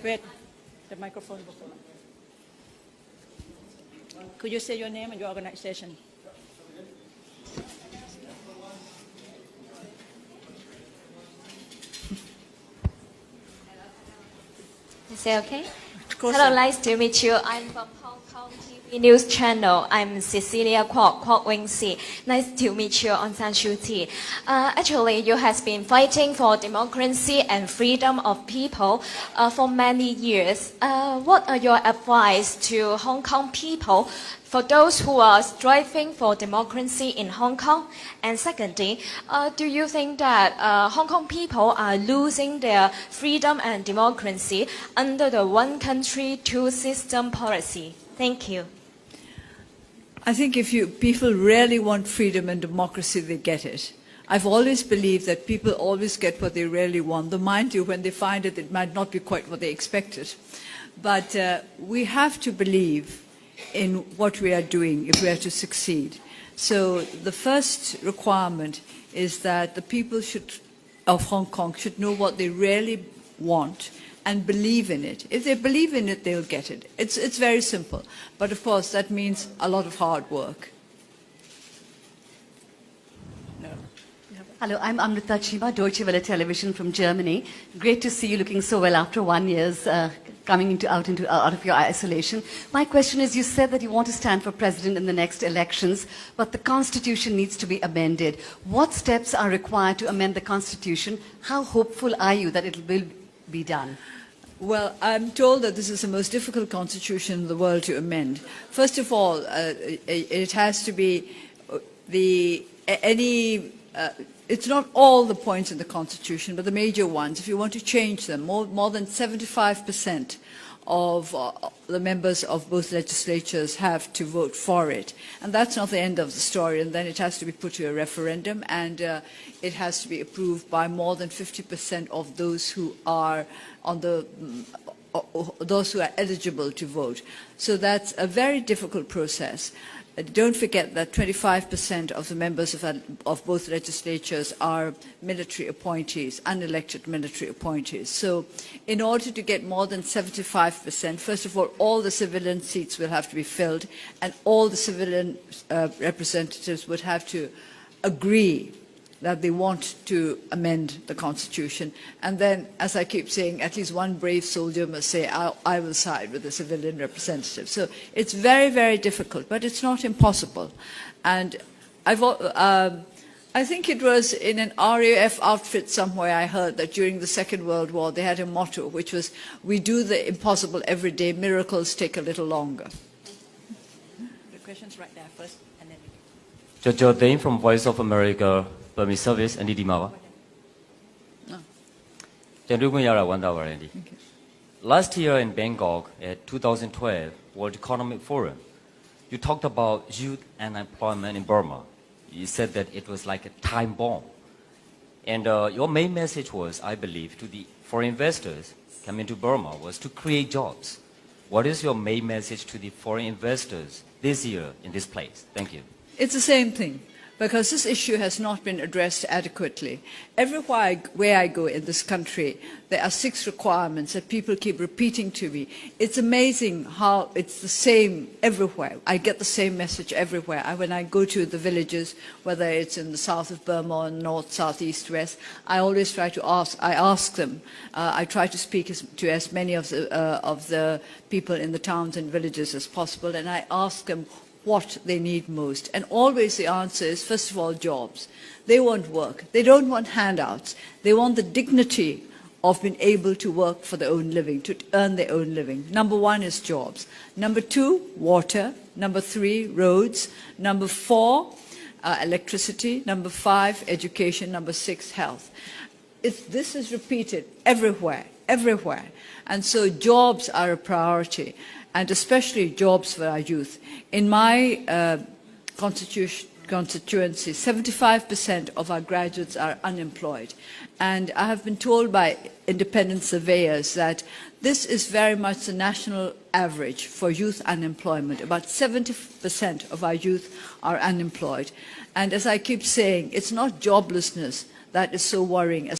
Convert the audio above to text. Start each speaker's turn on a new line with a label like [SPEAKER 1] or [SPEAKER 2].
[SPEAKER 1] Wait, the microphone. Could you say your name and your organization?
[SPEAKER 2] Is it okay?
[SPEAKER 1] Closer.
[SPEAKER 2] Hello, nice to meet you. I'm from Hong Kong TV News Channel. I'm Cecilia Kwok Wing Si. Nice to meet you, Aung San Suu Kyi. Actually, you have been fighting for democracy and freedom of people for many years. What are your advice to Hong Kong people for those who are striving for democracy in Hong Kong? And secondly, do you think that Hong Kong people are losing their freedom and democracy under the one country, two system policy? Thank you.
[SPEAKER 3] I think if people really want freedom and democracy, they get it. I've always believed that people always get what they really want. Though, mind you, when they find it, it might not be quite what they expected. But we have to believe in what we are doing if we are to succeed. So the first requirement is that the people of Hong Kong should know what they really want and believe in it. If they believe in it, they'll get it. It's very simple. But of course, that means a lot of hard work.
[SPEAKER 4] Hello, I'm Amrita Chima, Deutsche Welle Television from Germany. Great to see you looking so well after 1 year coming out of your isolation. My question is, you said that you want to stand for president in the next elections, but the constitution needs to be amended. What steps are required to amend the constitution? How hopeful are you that it will be done?
[SPEAKER 3] Well, I'm told that this is the most difficult constitution in the world to amend. First of all, it has to be it's not all the points in the Constitution, but the major ones. If you want to change them, more than 75% of the members of both legislatures have to vote for it. And that's not the end of the story. And then it has to be put to a referendum, and it has to be approved by more than 50% of those who are those who are eligible to vote. So that's a very difficult process. Don't forget that 25% of the members of both legislatures are military appointees, unelected military appointees. So in order to get more than 75%, first of all the civilian seats will have to be filled, and all the civilian representatives would have to agree that they want to amend the Constitution. And then, as I keep saying, at least one brave soldier must say, I will side with the civilian representative. So it's very, very difficult, but it's not impossible. And I think it was in an RAF outfit somewhere I heard that during the Second World War they had a motto, which was, we do the impossible every day, miracles take a little longer.
[SPEAKER 1] The question's right there first, and then...
[SPEAKER 5] Jojo Dane from Voice of America. Permit service and Dimawa. Last year in Bangkok at 2012 World Economic Forum, you talked about youth unemployment in Burma. You said that it was like a time bomb. And your main message was, I believe, to the foreign investors coming to Burma was to create jobs. What is your main message to the foreign investors this year in this place? Thank you.
[SPEAKER 3] It's the same thing, because this issue has not been addressed adequately. Everywhere where I go in this country, there are 6 requirements that people keep repeating to me. It's amazing how it's the same everywhere. I get the same message everywhere. When I go to the villages, whether it's in the south of Burma or north, south, east, west, I always try to ask them. I try to speak to as many of the people in the towns and villages as possible, and I ask them what they need most. And always the answer is, first of all, jobs. They want work. They don't want handouts. They want the dignity of being able to work for their own living, to earn their own living. Number 1 is jobs. Number 2, water. Number 3, roads. Number 4, electricity. Number 5, education. Number 6, health. This is repeated everywhere, everywhere. And so jobs are a priority, and especially jobs for our youth. In my constituency, 75% of our graduates are unemployed. And I have been told by independent surveyors that this is very much the national average for youth unemployment. About 70% of our youth are unemployed. And as I keep saying, it's not joblessness that is so worrying.